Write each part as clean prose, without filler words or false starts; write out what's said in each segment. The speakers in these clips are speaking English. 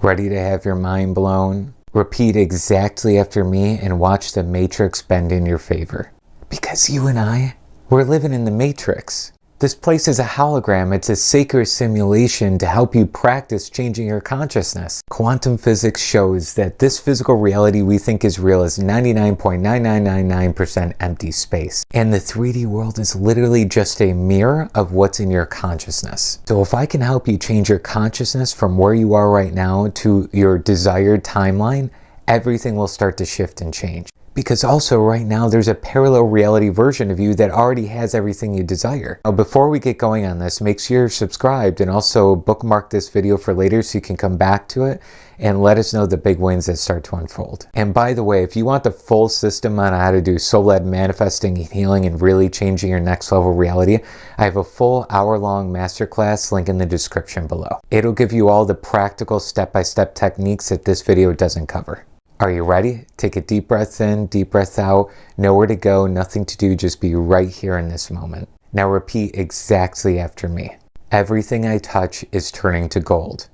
Ready to have your mind blown? Repeat exactly after me and watch the matrix bend in your favor. Because you and I, we're living in the matrix. This place is a hologram. It's a sacred simulation to help you practice changing your consciousness. Quantum physics shows that this physical reality we think is real is 99.9999% empty space. And the 3D world is literally just a mirror of what's in your consciousness. So if I can help you change your consciousness from where you are right now to your desired timeline, everything will start to shift and change. Because also right now there's a parallel reality version of you that already has everything you desire. Now, before we get going on this, make sure you're subscribed and also bookmark this video for later so you can come back to it and let us know the big wins that start to unfold. And by the way, if you want the full system on how to do soul-led manifesting and healing and really changing your next level reality, I have a full hour-long masterclass link in the description below. It'll give you all the practical step-by-step techniques that this video doesn't cover. Are you ready? Take a deep breath in, deep breath out. Nowhere to go, nothing to do, just be right here in this moment. Now repeat exactly after me. Everything I touch is turning to gold.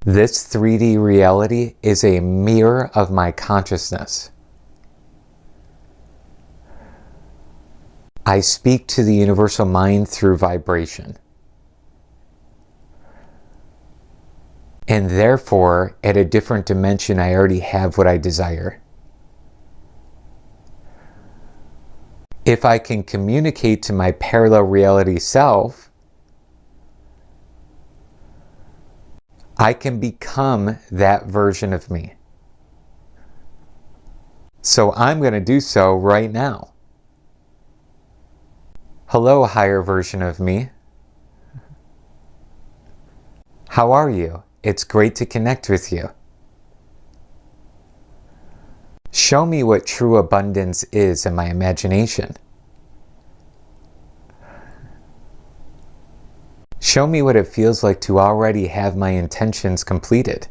This 3D reality is a mirror of my consciousness. I speak to the universal mind through vibration. And therefore, at a different dimension, I already have what I desire. If I can communicate to my parallel reality self, I can become that version of me. So I'm going to do so right now. Hello, higher version of me. How are you? It's great to connect with you. Show me what true abundance is in my imagination. Show me what it feels like to already have my intentions completed.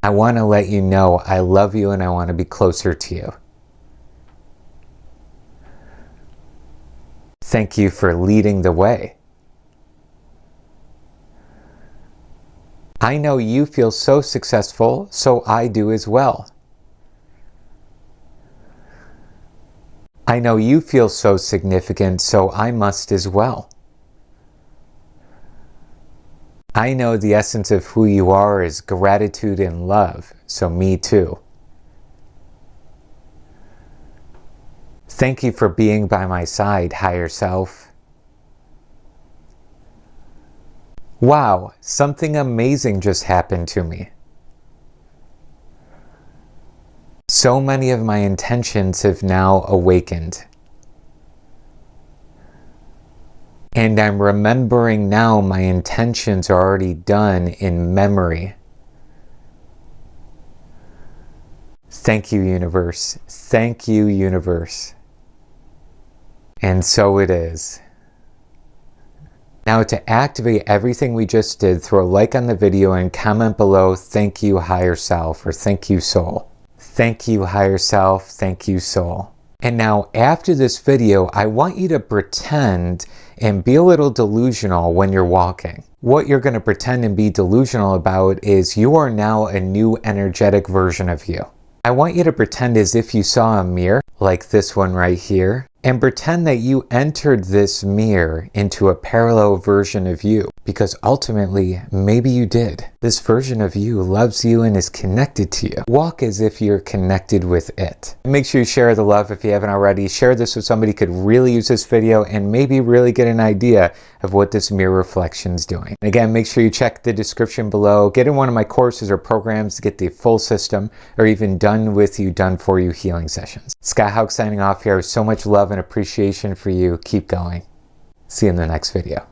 I want to let you know I love you and I want to be closer to you. Thank you for leading the way. I know you feel so successful, so I do as well. I know you feel so significant, so I must as well. I know the essence of who you are is gratitude and love, so me too. Thank you for being by my side, higher self. Wow, something amazing just happened to me. So many of my intentions have now awakened. And I'm remembering now my intentions are already done in memory. Thank you, universe. Thank you, universe. And so it is. Now to activate everything we just did, throw a like on the video and comment below, thank you higher self, or thank you soul. Thank you higher self, thank you soul. And now after this video, I want you to pretend and be a little delusional when you're walking. What you're going to pretend and be delusional about is you are now a new energetic version of you. I want you to pretend as if you saw a mirror, like this one right here, and pretend that you entered this mirror into a parallel version of you, because ultimately, maybe you did. This version of you loves you and is connected to you. Walk as if you're connected with it. Make sure you share the love if you haven't already. Share this with somebody who could really use this video and maybe really get an idea of what this mirror reflection is doing. And again, make sure you check the description below. Get in one of my courses or programs to get the full system, or even done with you, done for you healing sessions. Scott Haug signing off here with so much love and appreciation for you. Keep going. See you in the next video.